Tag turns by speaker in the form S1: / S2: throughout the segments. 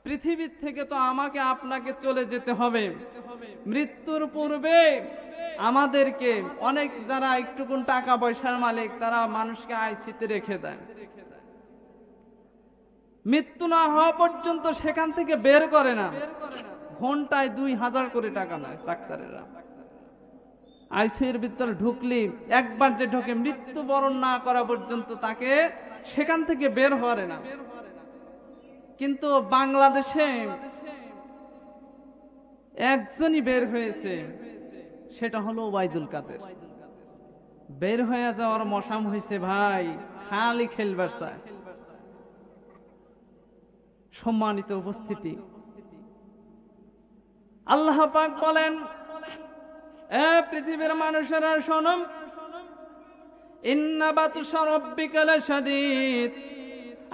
S1: পৃথিবীর থেকে তো আমাকে আপনাকে চলে যেতে হবে। মৃত্যুর পূর্বে আমাদেরকে অনেক যারা একটুকুন টাকা পয়সার মালিক তারা মানুষকে আইসিতে রেখে দেয়। মৃত্যু না হওয়া পর্যন্ত সেখান থেকে বের করে না। ঘন্টায় 2000 করে টাকা নেয় ডাক্তারেরা। আইসির ভিতর ঢুকলি একবার যে ঢোকে মৃত্যুবরণ না করা পর্যন্ত তাকে সেখান থেকে বের হওয়ারে না। কিন্তু বাংলাদেশে একজনই বের হয়েছে, সেটা হলো ওবায়দুল কাদের। বের হয়ে যাওয়ার মশাম হয়েছে ভাই, খালি খেলবার চায়। সম্মানিত উপস্থিতি, আল্লাহ পাক বলেন, এ পৃথিবীর মানুষেরা শোনো, ইন্না বাতশা রাব্বিকা লাশাদীদ,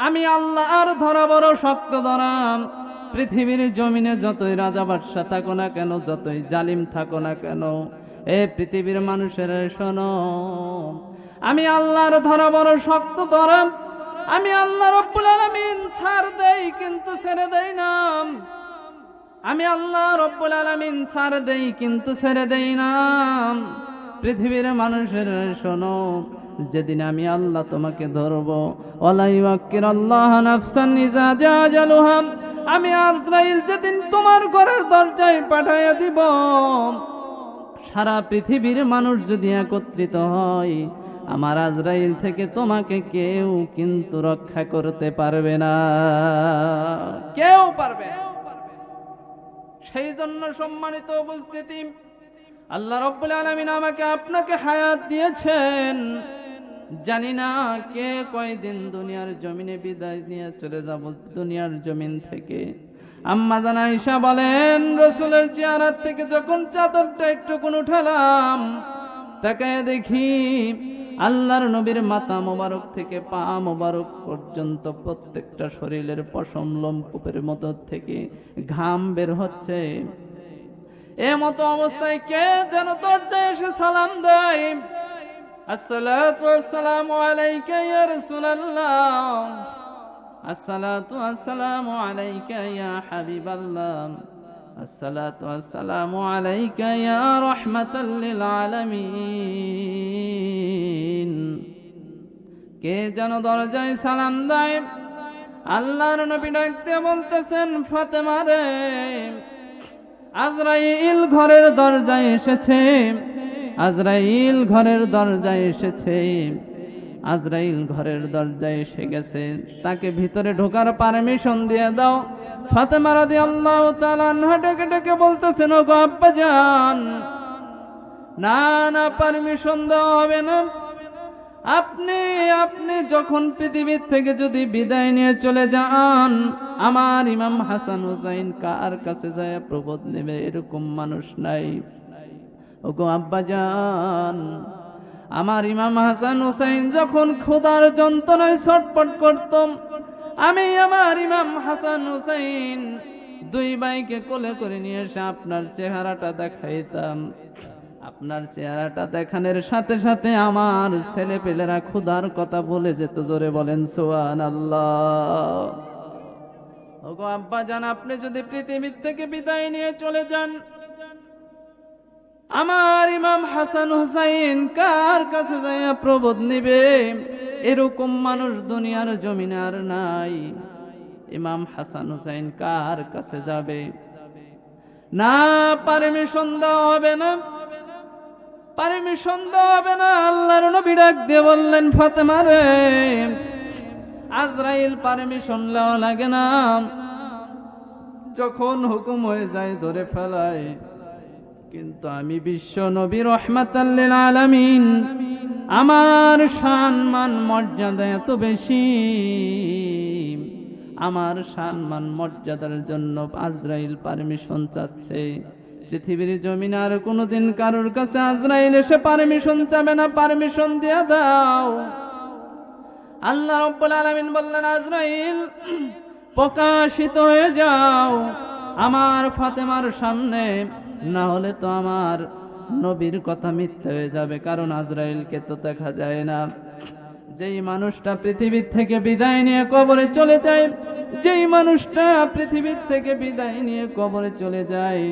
S1: আমি আল্লাহর ধরা বড় শক্ত ধরাম। পৃথিবীর জমিনে যতই রাজা বাদশা থাকো না কেন, যতই জালিম থাকো না কেন, এ পৃথিবীর মানুষেরা শোনো, আমি আল্লাহর ধরা বড় শক্ত ধরাম। আমি আল্লাহ রব্বুল আলামিন ছাড় দেই কিন্তু ছেড়ে দেই না। আমি আল্লাহ রব্বুল আলামিন ছাড় দেই কিন্তু ছেড়ে দেই না। পৃথিবীর মানুষের শোনো, যেদিন আমি আল্লাহ তোমাকে ধরব, ওয়ালা ইউআক্কিরুল্লাহু নাফসান ইযা জাআ আজালুহা, আমি আজরাইল যেদিন তোমার ঘরের দরজায় পাঠাইয়া দিব, সারা পৃথিবীর মানুষ যদি একত্রিত হয়, আমার আজরাইল থেকে তোমাকে কেউ কিন্তু রক্ষা করতে পারবে না, কেউ পারবে না। সেই জন্য সম্মানিত উপস্থিতি, আল্লাহ রাব্বুল আলামিন আমাকে আপনাকে হায়াত দিয়েছেন। জানি না কে কয়দিন দুনিয়ার জমিনে বিদায় নিয়ে চলে যাব দুনিয়ার জমিন থেকে। আম্মা জান আয়েশা বলেন, রাসূলের চেহারা থেকে যখন চাদরটা একটুকুন উঠালাম, তাকায় দেখি আল্লাহর নবীর মাথা মোবারক থেকে পা মোবারক পর্যন্ত প্রত্যেকটা শরীরের পশম লোমকূপের মতো থেকে ঘাম বের হচ্ছে। এমতো অবস্থায় কে যেন দরজায় এসে সালাম দেয়, আসসালাতু আসসালামু আলাইকা ইয়া রাসূলুল্লাহ, আসসালাতু আসসালামু আলাইকা ইয়া হাবিবাল্লাহ, আসসালাতু আসসালামু আলাইকা ইয়া রাহমাতাল লিল আলামিন। কে যেন দরজায় সালাম দেয়। আল্লাহর নবী ডাকতে বলতেছেন, ফাতেমা রে, আজরাইল ঘরের দরজায় এসেছে, আজরাইল ঘরের দরজায় এসেছে, আজরাইল ঘরের দরজায় এসে গেছে, তাকে ভিতরে ঢোকার পারমিশন দিয়ে দাও। ফাতেমা রাদিয়াল্লাহু তাআলা আনহা ডেকে ডেকে বলতেছেন, ওগো আব্বাজান, না না, পারমিশন দেওয়া হবে না। আপনি যখন পৃথিবীর থেকে যদি বিদায় নিয়ে চলে যান, আমার ইমাম হাসান হুসাইন কার কাছে যায় প্রবোধ নেবে এরকম মানুষ নাই। ওগো আব্বাজান, আমার ইমাম হাসান হুসাইন যখন খোদার যন্ত্রণায় ছটফট করতাম, আমি আমার ইমাম হাসান হুসাইন দুই ভাইকে কোলে করে নিয়ে এসে আপনার চেহারাটা দেখাইতাম। আপনার চেহারাটা দেখানোর সাথে সাথে আমার ছেলে পেলেরা খোদার কথা বলে যেত। জোরে বলেন সুবহানাল্লাহ। ওগো আব্বাজান, আপনি যদি পৃথিবীর থেকে বিদায় নিয়ে চলে যান, আমার ইমাম হাসান হুসাইন কার কাছে যাইয়া প্রবোধ নিবে এরকম মানুষ দুনিয়ার জমিনে আর নাই। ইমাম হাসান হুসাইন কার কাছে যাবে? না, পারমিশন দেওয়া হবে না, পারমিশন দেওয়া হবে না। আল্লাহর নবী ডাক দিয়ে বললেন, ফাতেমা রে, আজরাইল পারমিশন দেওয়া লাগে না, যখন হুকুম হয়ে যায় ধরে ফেলায়। কিন্তু আমি বিশ্ব নবী রাহমাতাল লিল আলামিন, আমার সম্মান মর্যাদা এত বেশি, আমার সম্মান মর্যাদার জন্য আজরাইল পারমিশন চাচ্ছে। পৃথিবীর জমিনে আর কোনোদিন কারোর কাছে আজরাইল এসে পারমিশন চাবে না, পারমিশন দিয়ে দাও। আল্লাহ রাব্বুল আলামিন বললেন, আজরাইল প্রকাশিত হয়ে যাও আমার ফাতেমার সামনে, না হলে তো আমার নবীর কথা মিথ্যা হয়ে যাবে, কারণ আজরাইলকে তো দেখা যায় না। যেই মানুষটা পৃথিবীর থেকে বিদায় নিয়ে কবরে চলে যায়, যেই মানুষটা পৃথিবীর থেকে বিদায় নিয়ে কবরে চলে যায়,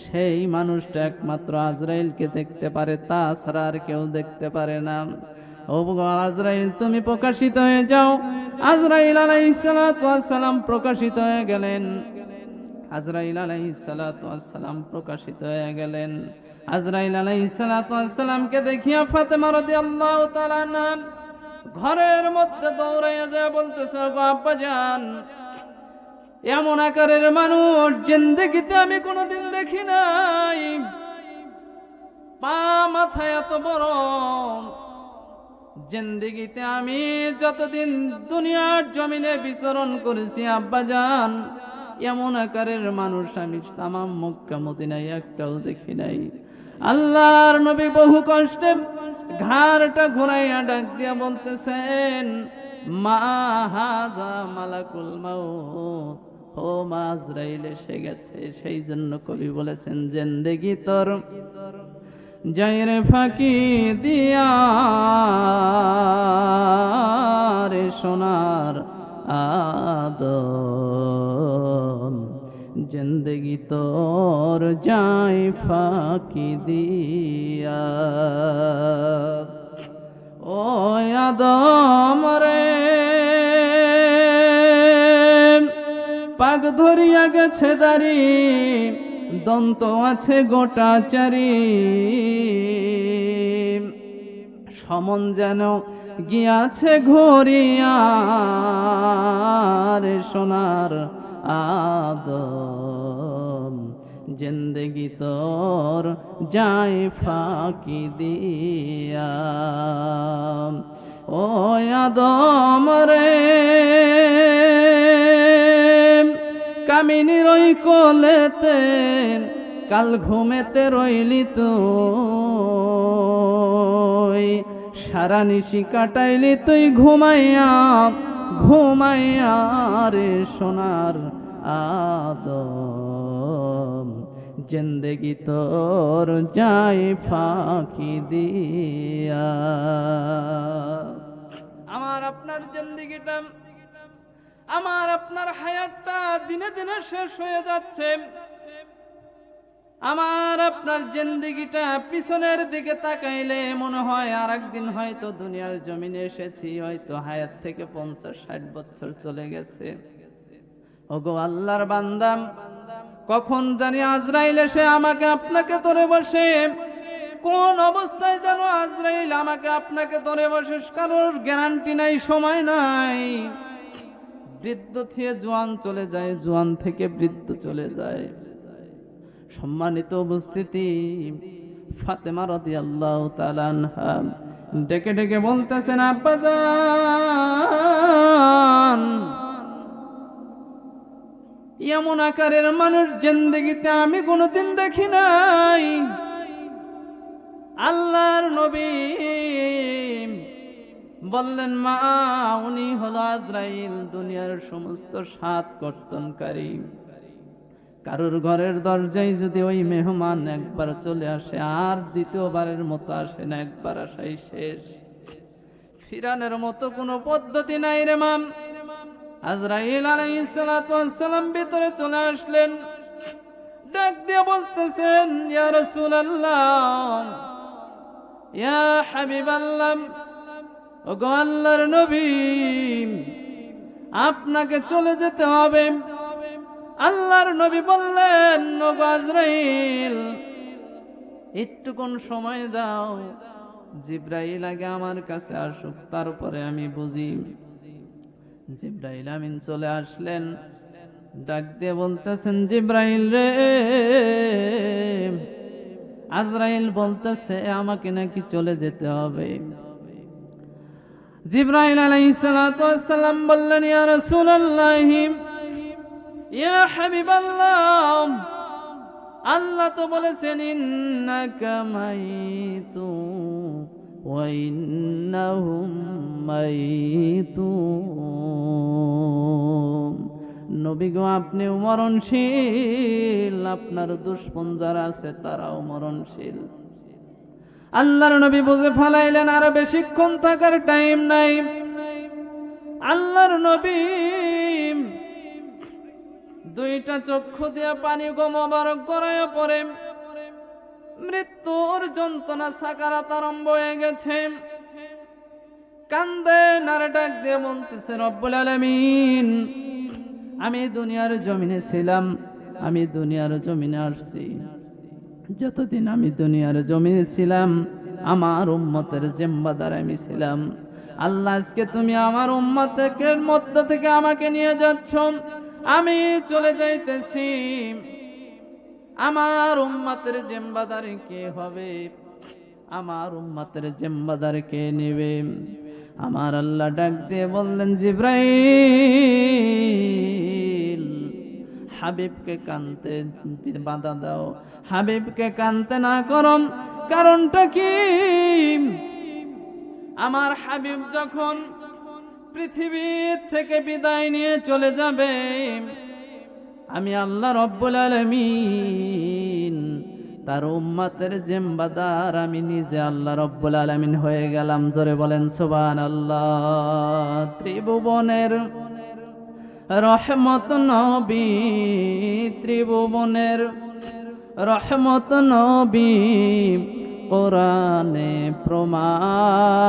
S1: সেই মানুষটা একমাত্র আজরাইলকে দেখতে পারে, তাছাড়া আর কেউ দেখতে পারে না। ও আজরাইল, তুমি প্রকাশিত হয়ে যাও। আজরাইল আলাইহিস সালাতু ওয়াস সালাম প্রকাশিত হয়ে গেলেন। আজরাইল আলাইহিস সালাতু ওয়াস সালাম প্রকাশিত হয়ে গেলেন। আজরাইল আলাইহিস সালাতু ওয়াস সালামকে দেখিয়া ফাতেমা রাদিয়াল্লাহু তাআলা আনহা ঘরের মধ্যে দৌড়াইয়া যায়, বলতেছে, গো আব্বাজান, এমন আকারের মানুষ জিন্দেগিতে আমি কোনোদিন দেখি নাই। পা মাথায় এত বড়, জিন্দেগিতে আমি যতদিন দুনিয়ার জমিনে বিচরণ করেছি আব্বাজান, এমন আকারের মানুষ আমি তামাম মক্কা মদিনায় একটাও দেখি নাই। আল্লাহর নবী বহু কষ্টে ঘাড়টা ঘুরাইয়া ডাক দিয়া বলতেছেন, মা হাযা মালাকুল মাউত, ও মা আজরাইল এসে গেছে। সেই জন্য কবি বলেছেন, জিন্দেগি তোর যাইরে ফাঁকি দিয়া রে সোনার আদম, জিন্দেগি তোর যাই ফাঁকি দিয়া। ও আদম রে, পাক ধরিয়া গেছে দাড়ি, দন্ত আছে গোটা চারি, সমন যেন গিয়াছে ঘুরিয়া রে সোনার আদম, জিন্দেগি তোর যাই ফাঁকি দিয়া। ও আদম রে, কামিনী রই কোলেতে কাল ঘুমেতে রইলি তুই, সারা নিশি কাটাইলি তুই ঘুমাইয়া ঘুমাইয়া রে সোনার আদম, জিন্দেগি তোর যাই ফাঁকি দিয়া। আমার আপনার জিন্দেগিটা, আমার আপনার হায়াতটা দিনে দিনে শেষ হয়ে যাচ্ছে। আমার আপনার জিন্দেগিটা পিছনের দিকে তাকাইলে মনে হয় আর একদিন হয়তো দুনিয়ার জমিনে এসেছি, হয়তো হায়াত থেকে 50-60 বছর চলে গেছে। ওগো আল্লাহর বান্দা, কখন জানি আজরাইল এসে আমাকে আপনাকে ধরে বসে, কোন অবস্থায় যেন আজরাইল আমাকে আপনাকে ধরে বসে, কারোর গ্যারান্টি নাই, সময় নাই। বৃদ্ধ থেকে জোয়ান চলে যায়, জোয়ান থেকে বৃদ্ধ চলে যায়। সম্মানিত উপস্থিতি, ফাতেমা রাদিয়াল্লাহু তাআলা আনহা ডেকে ডেকে বলতেছেন, আব্বাজান, এমন আকারের মানুষ জিন্দেগিতে আমি কোনোদিন দেখি নাই। আল্লাহর নবী বললেন, মা, উনি হলো আজরাইল, দুনিয়ার সমস্ত সাত কর্তনকারী। কারোর ঘরের দরজায় যদি ওই মেহমান একবার চলে আসে, আর দ্বিতীয়বারের মতো আসে না, একবার আসাই শেষ, ফিরানোর মতো কোনো পদ্ধতি নাই রে মা। আজরাইল আলাইহিস সালাতু ওয়াস সালাম ভিতরে চলে আসলেন, ডাক দিয়ে বলতেছেন, ইয়া রাসূলুল্লাহ, ইয়া হাবিবাল্লাহ, ওগো আল্লাহর নবী, আপনাকে চলে যেতে হবে। আল্লাহর নবী বললেন, ওগো আজরাইল, একটুক্ষণ সময় দাও, জিবরাইল আগে আমার কাছে আসুক, তারপরে আমি বুঝি। জিবরাইল আমিন চলে আসলেন, ডাক দিয়ে বলতেছেন, জিবরাইল রে, আজরাইল বলতেছে আমাকে নাকি চলে যেতে হবে। জিবরাইল আলাইহিস সালাতু ওয়াস সালাম বললেন, ইয়া রাসূলুল্লাহ, ইয়া হাবিবাল্লাহ, আল্লাহ তো বলেছেন, ইন্নাকা মাইতুন ওয়া ইন্নাহুম মাইতুন। নবী গো, আপনিও মরণশীল, আপনার দুশমন যারা আছে তারাও মরণশীল। আল্লাহর নবী বুঝে ফেলাইলেন আর বেশিক্ষণ থাকার টাইম নাই। আল্লাহর নবী দুইটা চক্ষু দিয়া পানি মোবারক গড়াইয়া পড়ে, মৃত্যুর যন্ত্রণা সাকারাত আরম্ভ হয়ে গেছে। কান্দে নারে ডাক দিয়ে বলতেছে, রব্বুল আলামিন, আমি দুনিয়ার জমিনে ছিলাম, আমি দুনিয়ার জমিনে আসছি, যতদিন আমি দুনিয়ার জমিনে ছিলাম আমার উম্মতের জিম্মাদার আমি ছিলাম। আল্লাহ, আজকে তুমি আমার উম্মতের মধ্য থেকে আমাকে নিয়ে যাচ্ছ, আমি চলে যাইতেছি, আমার উম্মতের জিম্মাদার কে হবে? আমার উম্মতের জিম্মাদার কে নেবে? আমার আল্লাহ ডাক দিয়ে বললেন, জিবরাইল, হাবিবকে কানতে বাধা দাও, হাবিবকে কানতে না করম। কারণটা কি? আমার হাবিব যখন পৃথিবী থেকে বিদায় নিয়ে চলে যাবে, আমি আল্লাহ রব্বুল আলামিন তার উম্মতের জিম্মাদার আমি নিজে আল্লাহ রব্বুল আলামিন হয়ে গেলাম। জোরে বলেন সুবহানাল্লাহ। ত্রিভুবনের রহমত নবী, ত্রিভুবনের রহমত নবী, কোরআনে প্রমাণ,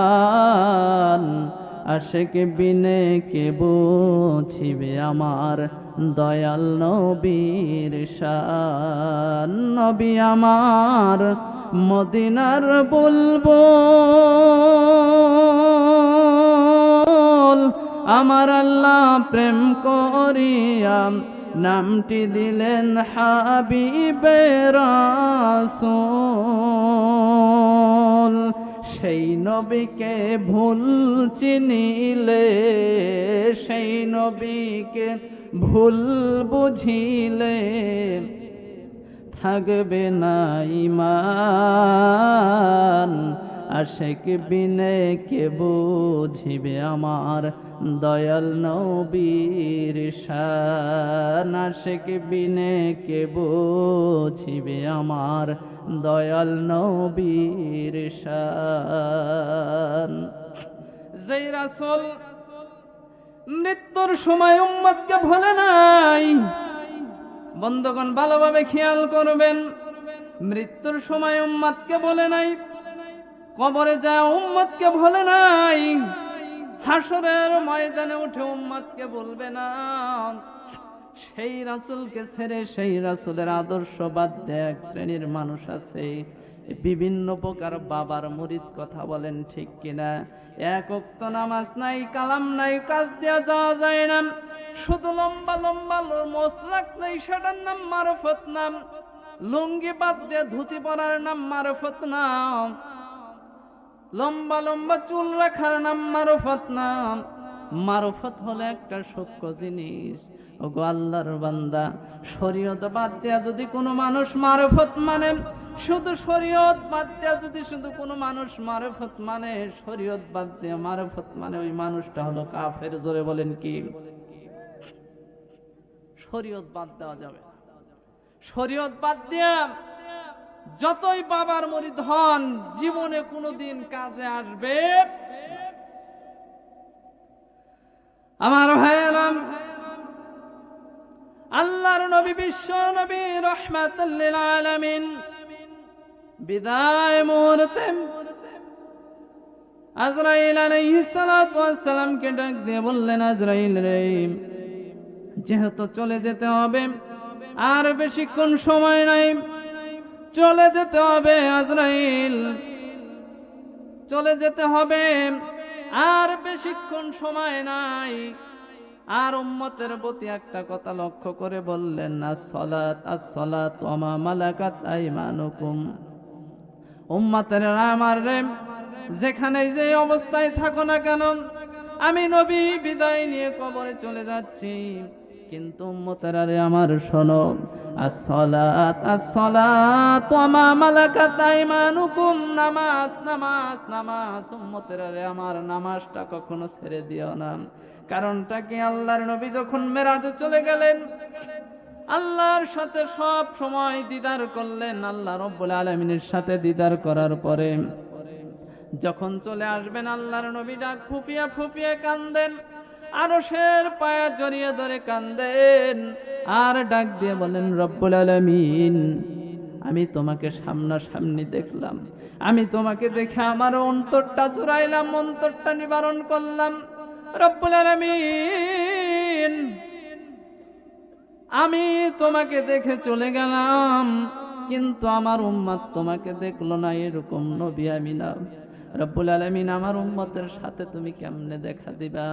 S1: আশিক বিনে কে বুঝিবে আমার দয়াল নবীর শান। নবী আমার মদিনার বুলবুল, আমার আল্লাহ প্রেম করিয়া নামটি দিলেন হাবিবে রাসূল। সেই নবীকে ভুল চিনিলে, সেই নবীকে ভুল বুঝিলে থাকবে না ঈমান। আশিক বিনে কে বুঝিবে আমার দয়াল নবীর শান। আশিক বিনে কে বুঝিবে আমার দয়াল নবীর শান। যেই রাসূল মৃত্যুর সময় উম্মতকে ভোলে নাই, বন্ধুগণ ভালোভাবে খেয়াল করবেন, মৃত্যুর সময় উম্মতকে বলে নাই, কবরে যায় উম্মতকে ভোলে নাই, হাসরের ময়দানে উঠে উম্মতকে বলবে না। সেই রাসূলকে ছেড়ে, সেই রাসূলের আদর্শ বাদ দিয়ে এক শ্রেণীর মানুষ আছে, বিভিন্ন প্রকার বাবার মুরিদ কথা বলেন, ঠিক কিনা? এক ওয়াক্ত নামাজ নাই, কালাম নাই, কাজ দেওয়া যাওয়া যায় না, শুধু লম্বা লম্বা মোসলাক নাই, সেটার নাম মারফত নাম। লুঙ্গি বাদ দিয়ে ধুতি পরার নাম মারফত নাম। লম্বা লম্বা চুল রাখার নাম মারফত নাম। মারফত হলো একটা সূক্ষ্ম জিনিস। ওগো আল্লাহর বান্দা, শরীয়ত বাদ দেয়া যদি কোনো মানুষ মারফত মানে, শুধু শরীয়ত বাদ দেয়া যদি শুধু কোনো মানুষ মারফত মানে, শরীয়ত বাদ দেয়া মারফত মানে, ওই মানুষটা হলো কাফের। জোরে বলেন কি? শরীয়ত বাদ দেওয়া যাবে, শরীয়ত বাদ দেয়া যতই বাবার মুরিদ হন, জীবনে কোনোদিন কাজে আসবে। আমার ভাইয়েরা, আল্লাহর নবী, বিশ্ব নবী, রাহমাতুল লিল আলামিন, বিদায় মুহূর্তে আজরাইল আলাইহিস সালাতু ওয়াস সালামকে ডাক দিয়ে বললেন, আজরাইল রে, যেহেতু চলে যেতে হবে, আর বেশিক্ষণ সময় নাই, চলে যেতে হবে আজরাইল, চলে যেতে হবে, আর বেশিক্ষণ সময় নাই। আর উম্মতের প্রতি একটা কথা লক্ষ্য করে বললেন, as-salat as-salat ওয়া মা মালাকাত আইমানুকুম। উম্মতের আমার রে, যেখানে যে অবস্থায় থাকো না কেন, আমি নবী বিদায় নিয়ে কবরে চলে যাচ্ছি, কিন্তু উম্মতেরা রে আমার শোনো, as-salat as-salat ওয়া মা মালাকাত আইমানুকুম, নামাজ নামাজ নামাজ। উম্মতেরা রে আমার, নামাজটা কখনো ছেড়ে দিও না। কারণটা কি? আল্লাহর নবী যখন মেরাজে চলে গেলেন, আল্লাহর সাথে সব সময় দিদার করলেন। আল্লাহ রব্বুল আলামিনের সাথে দিদার করার পরে যখন চলে আসবেন, আল্লাহর নবী ডাক ফুপিয়ে ফুপিয়ে কান্দেন, আরশের পায়া জড়িয়ে ধরে কান্দেন আর ডাক দিয়ে বলেন, রব্বুল আলামিন, আমি তোমাকে সামনাসামনি দেখলাম, আমি তোমাকে দেখে আমার অন্তরটা জুড়াইলাম, অন্তরটা নিবারণ করলাম। রব্বুল আলামিন, আমি তোমাকে দেখে চলে গেলাম, কিন্তু আমার উম্মত তোমাকে দেখলো না, এরকম নবী আমি না। রব্বুল আলামিন, আমার উম্মতের সাথে তুমি কেমনে দেখা দিবা?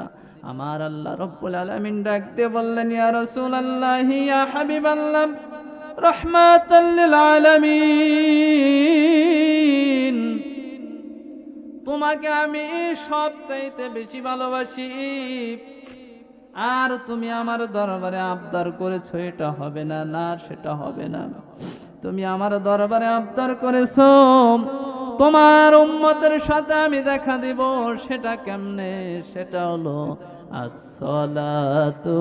S1: আমার আল্লাহ রব্বুল আলামিন ডাক দিয়ে বললেন, ইয়া রাসূলুল্লাহ, ইয়া হাবিবাল্লাহ, রাহমাতাল লিল আলামিন, তোমাকে আমি সবচাইতে বেশি ভালোবাসি, আর তুমি আমার দরবারে আবদার করেছো, এটা হবে না, না সেটা হবে না। তুমি আমার দরবারে আবদার করেছো তোমার উম্মতের সাথে আমি দেখা দিব, সেটা কেমনে? সেটা হলো আসসালাতু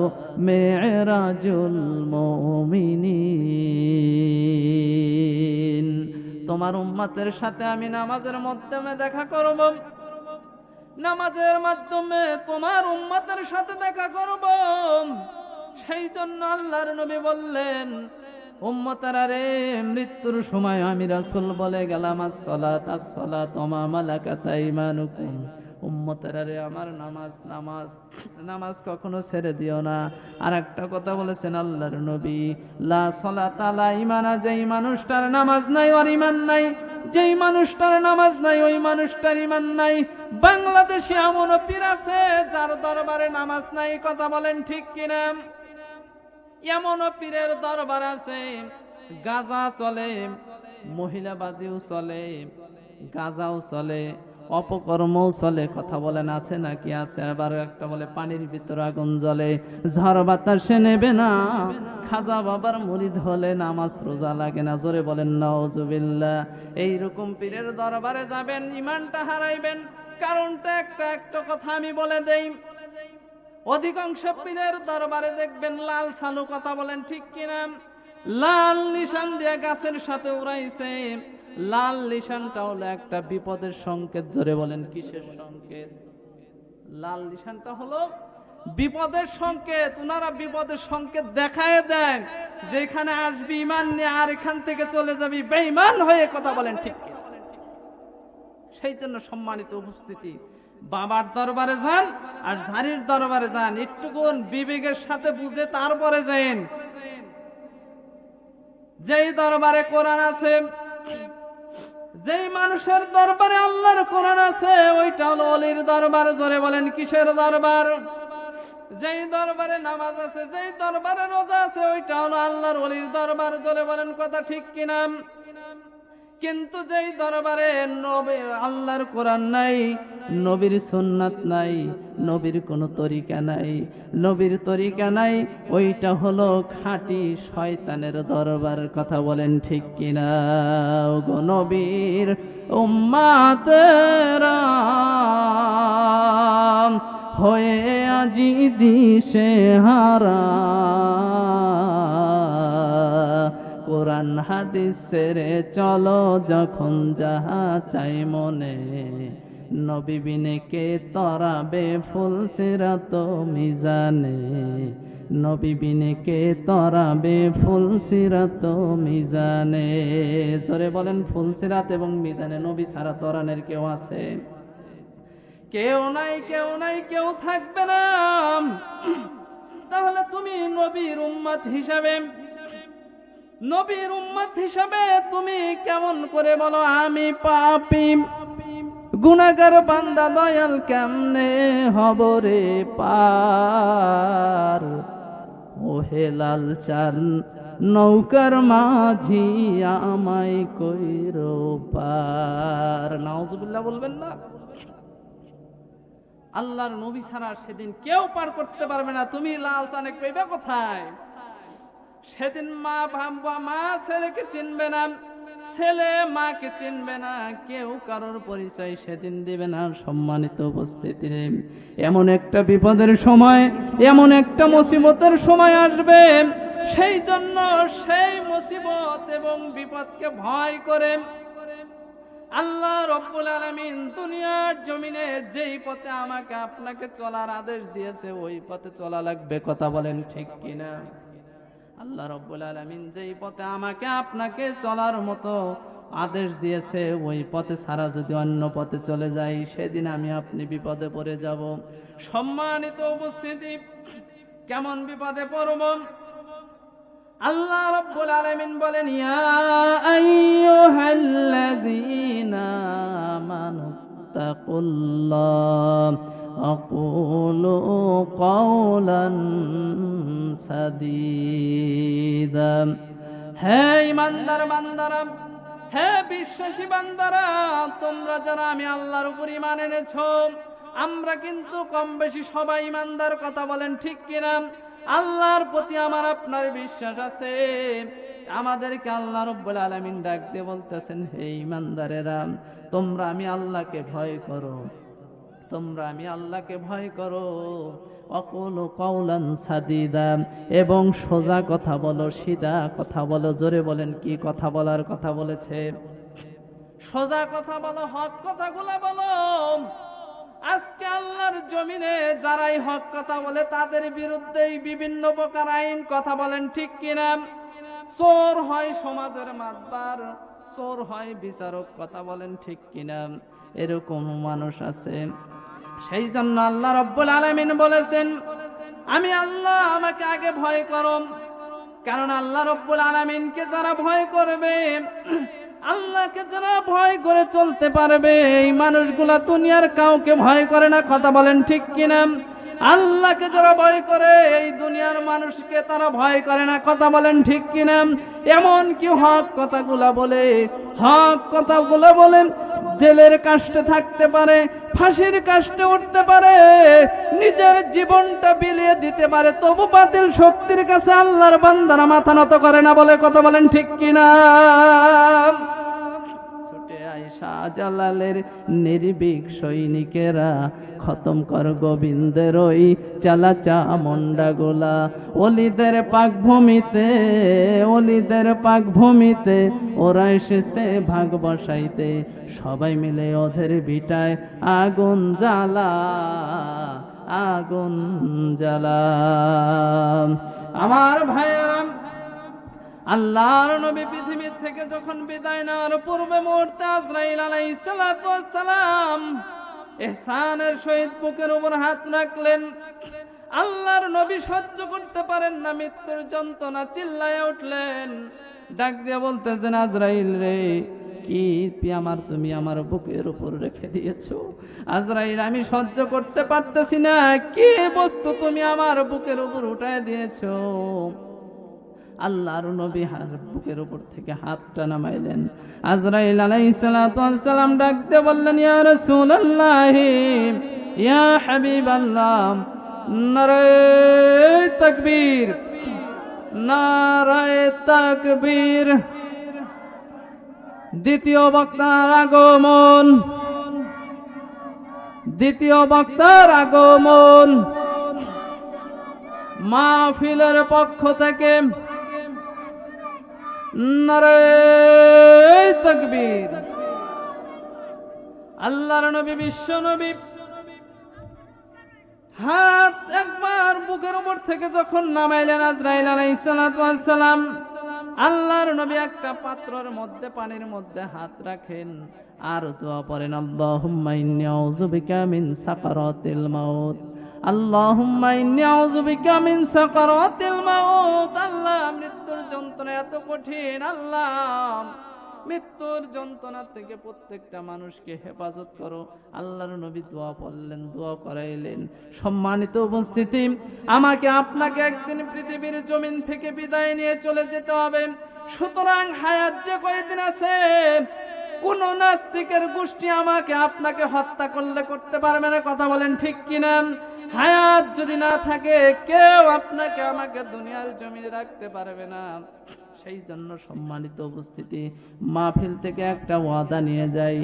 S1: মিরাজুল মুমিনিন। তোমার উম্মতের সাথে আমি নামাজের মাধ্যমে দেখা করব, নামাজের মাধ্যমে তোমার উম্মতের সাথে দেখা করব। সেই জন্য আল্লাহর নবী বললেন, উম্মতারা রে, মৃত্যুর সময় আমি রাসূল বলে গেলাম, আসসালাত আসসালাত ওয়া মা মালাকাত আইমানুকুম। উম্মতারা রে, আমার নামাজ নামাজ নামাজ কখনো ছেড়ে দিও না। আর একটা কথা বলেছেন আল্লাহর নবী, লা সালাতা লা ঈমানা, যেই মানুষটার নামাজ নাই ওর ঈমান নাই, যেই মানুষটার নামাজ নাই ওই মানুষটার ঈমান নাই। বাংলাদেশে এমন পীর আছে যার দরবারে নামাজ নাই, কথা বলেন ঠিক কিনা? এমন পীরের দরবার আছে, গাঁজা চলে, মহিলাবাজিও চলে, গাঁজাও চলে, অপকর্মও চলে, কথা বলেন আছে নাকি? আছে। আবার একটা বলে পানির ভিতর আগুন জ্বলে, ঝড় বাতাসে নেবে না। খাজা বাবার মুরিদ হলে নামাজ রোজা লাগে না, জোরে বলেন নাউজুবিল্লাহ। এইরকম পীরের দরবারে যাবেন, ইমানটা হারাইবেন। কারণটা একটা কথা আমি বলে দেই, অধিকাংশ পীরের দরবারে দেখবেন লাল সালু, কথা বলেন ঠিক কিনা? লাল নিশান দিয়ে গাছের সাথে উড়াইছে। লাল নিশানটা হলো একটা বিপদের সংকেত, জোরে বলেন কিসের সংকেত? লাল নিশানটা হলো বিপদের সংকেত। ওনারা বিপদের সংকেত দেখায় দেন, যেখানে আসবি ঈমান নিয়ে আর এখান থেকে চলে যাবি বেঈমান হয়ে, কথা বলেন ঠিক কিনা? সেই জন্য সম্মানিত উপস্থিতি, বাবার দরবারে যান আর ঝাড়ির দরবারে যান, একটুকুন বিবেকের সাথে বুঝে তারপরে যান। যেই দরবারে কোরআন আছে, যেই মানুষের দরবারে আল্লাহর কোরআন আছে, ওইটা হলো ওলির দরবার, জোরে বলেন কিসের দরবার? যেই দরবারে নামাজ আছে, যেই দরবারে রোজা আছে, ওইটা হলো আল্লাহর ওলির দরবার, জোরে বলেন কথা ঠিক কিনা? কিন্তু যেই দরবারে নবী আল্লাহর কোরআন নাই, নবীর সুন্নাত নাই, নবীর কোনো তরিকা নাই, নবীর তরিকা নাই, ওইটা হলো খাঁটি শয়তানের দরবার, কথা বলেন ঠিক কিনা? ওগো নবীর উম্মতেরা হয়ে আজি দিশে হারা, কোরআন হাদিস ছেড়ে চলো যখন যাহা চাই মনে, নবী বিনে কে তরাবে ফুল সিরাত মিজানে, নবী বিনে কে তরাবে ফুল সিরাত মিজানে। জোরে বলেন ফুল সিরাত এবং মিজানে নবী ছাড়া তরানের কেউ আছে? কেউ নাই, কেউ নাই, কেউ থাকবে না। তাহলে তুমি নবীর উম্মত হিসাবে, নবীর উম্মত হিসাবে তুমি কেমন করে বলো আমি পাপী গুনাহগার বান্দা, দয়াল কেমনে হব রে পার? ওহে লাল চান নৌকার মাঝি আমায় কইরো পার। নাউজুবিল্লাহ বলবেন না? আল্লাহর নবী ছাড়া সেদিন কেউ পার করতে পারবে না। তুমি লাল চানে কইবে কোথায়? সেদিন মা ছেলেকে চিনবে না, ছেলে মাকে চিনবে না, কেউ কারোর পরিচয় সেদিন দিবে না। সম্মানিত উপস্থিতি, এমন একটা বিপদের সময়, এমন একটা মুসিবতের সময় আসবে, সেই জন্য সেই মুসিবত এবং বিপদকে ভয় করে আল্লাহ রব্বুল আলামিন দুনিয়ার জমিনে যেই পথে আমাকে আপনাকে চলার আদেশ দিয়েছে ওই পথে চলা লাগবে, কথা বলেন ঠিক কিনা? আল্লাহ রব্বুল আলামিন যেই পথে আমাকে আপনাকে চলার মতো আদেশ দিয়েছে ওই পথে ছাড়া যদি অন্য পথে চলে যাই সেদিন আমি আপনি বিপদে পড়ে যাব। সম্মানিত উপস্থিতি, কেমন বিপদে পড়ব? আল্লাহ রাব্বুল আলামিন বলেন, ইয়া আইয়ুহাল্লাযীনা আমানুত্তাকুল্লাহ আকুলু কাওলান সাদীদা। হে ঈমানদার বান্দারা, হে বিশ্বাসী বান্দারা, তোমরা যারা আমি আল্লাহর উপর ঈমান এনেছো, আমরা কিন্তু কম বেশি সবাই ঈমানদার, কথা বলেন ঠিক কিনা? আল্লাহর প্রতি আমার আপনার বিশ্বাস আছে। আমাদেরকে আল্লাহ রাব্বুল আলামিন ডাক দিয়ে বলতেছেন, হে ঈমানদারেরা, তোমরা আমি আল্লাহকে ভয় করো, তোমরা আমি আল্লাহকে ভয় করো। অকুল কাওলান সাদীদা, এবং সোজা কথা বলো, সিধা কথা বলো। জোরে বলেন, কি কথা বলার কথা বলেছে? সোজা কথা বলো, হক কথাগুলো বলো। আজকে আল্লাহর জমিনে যারাই হক কথা বলে তাদের বিরুদ্ধেই বিভিন্ন প্রকার আইন, কথা বলেন ঠিক কিনা? চোর হয় সমাজের মাতবার, চোর হয় বিচারক, কথা বলেন ঠিক কিনা? এরকম মানুষ আছে। সেই জন্য আল্লাহ রাব্বুল আলামিন বলেছেন, আমি আল্লাহ, আমাকে আগে ভয় করো। কারণ আল্লাহ রাব্বুল আলামিনকে যারা ভয় করবে, আল্লাহকে যারা ভয় করে চলতে পারবে, এই মানুষগুলা দুনিয়ার কাউকে ভয় করে না, কথা বলেন ঠিক কিনা? আল্লাহকে যারা ভয় করে এই দুনিয়ার মানুষকে তারা ভয় করে না, কথা বলেন ঠিক কিনা? এমন কি হক কথাগুলা বলে, হক কথাগুলা বলে জেলের কাষ্টে থাকতে পারে, ফাঁসির কাষ্টে উঠতে পারে, নিজের জীবনটা বিলিয়ে দিতে পারে, তবু বাতিল শক্তির কাছে আল্লাহর বান্দারা মাথা নত করে না, বলে কথা বলেন ঠিক কিনা? শাহজালালের নির্ভীক সৈনিকেরা খতম কর গোবিন্দের ওই চালা চামুন্ডা গোলা। অলিদের পাকভূমিতে, অলিদের পাকভূমিতে ওরা এসেছে ভাগ বসাইতে, সবাই মিলে ওদের ভিটায় আগুন জ্বালা, আগুন জ্বালা। আমার ভাইয়েরা, আল্লাহর নবী পৃথিবী থেকে যখন বিদায় নেওয়ার পূর্বে মুহূর্তে আজরাইল আলাইহিস সালাতু ওয়াস সালাম ইহসানের সহিত বুকের উপর হাত রাখলেন। আল্লাহর নবী সহ্য করতে পারেন না মৃত্যুর যন্ত্রণা, চিল্লায়ে উঠলেন, ডাক দিয়ে বলতেছেন, আজরাইল রে, কি আমার তুমি আমার বুকের উপর রেখে দিয়েছো? আজরাইল, আমি সহ্য করতে পারতেছি না, কি বস্তু তুমি আমার বুকের উপর উঠায় দিয়েছো? আল্লাহর নবী বুকের উপর থেকে হাতটা নামাইলেন। আজরাইল আলাইহিস সালাতু ওয়াস সালাম ডাকতে বললেন, ইয়া রাসূলুল্লাহ, ইয়া হাবিবাল্লাহ, নারায়ে তাকবীর, নারায়ে তাকবীর। দ্বিতীয় বক্তার আগমন, দ্বিতীয় বক্তার আগমন। মাহফিলের পক্ষ থেকে নারায়ে তাকবীর। আল্লাহর নবী, বিশ্ব নবী হাত একবার বুকের উপর থেকে যখন নামাইলেন আজরাইল আলাইহিস সালাতু ওয়াস সালাম, আল্লাহর নবী একটা পাত্রের মধ্যে, পানির মধ্যে হাত রাখেন আর দোয়া পড়েন, আল্লাহুম্মা ইন্নী আউযু বিকা মিন সাকারাতিল মাউত, আল্লাহুম্মা ইন্নী আউযু বিকা মিন সাকারাতিল মাউত। আল্লাহ, মৃত্যুর যন্ত্রণা এত কঠিন, আল্লাহ মৃত্যুর যন্ত্রণা থেকে প্রত্যেকটা মানুষকে হেফাজত করো। আল্লাহর নবী দোয়া পড়লেন, দোয়া করাইলেন। সম্মানিত উপস্থিতি, আমাকে আপনাকে একদিন পৃথিবীর জমিন থেকে বিদায় নিয়ে চলে যেতে হবে। সুতরাং হায়াত যে কয়দিন আছে, কোন নাস্তিকের গোষ্ঠী আমাকে আপনাকে হত্যা করলে করতে পারবে না, কথা বলেন ঠিক কিনা? হায়াত যদি না থাকে কেউ আপনাকে আমাকে দুনিয়ার জমিনে রাখতে পারবে না। সেই জন্য সম্মানিত উপস্থিতি, মাহফিল থেকে একটা ওয়াদা নিয়ে যাই,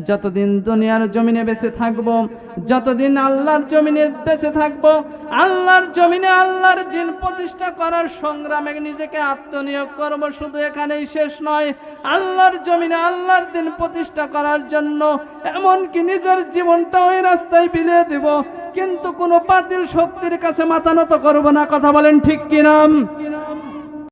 S1: যতদিন দুনিয়ার জমিনে বেঁচে থাকবো, যতদিন আল্লাহর জমিনে বেঁচে থাকবো, আল্লাহর জমিনে আল্লাহর দিন প্রতিষ্ঠা করার সংগ্রামে নিজেকে আত্মনিয়োগ করব। শুধু এখানেই শেষ নয়, আল্লাহর জমিনে আল্লাহর দিন প্রতিষ্ঠা করার জন্য এমনকি নিজের জীবনটা ওই রাস্তায় বিলিয়ে দেব, কিন্তু কোনো বাতিল শক্তির কাছে মাথা নত করব না। কথা বলেন ঠিক কিনা?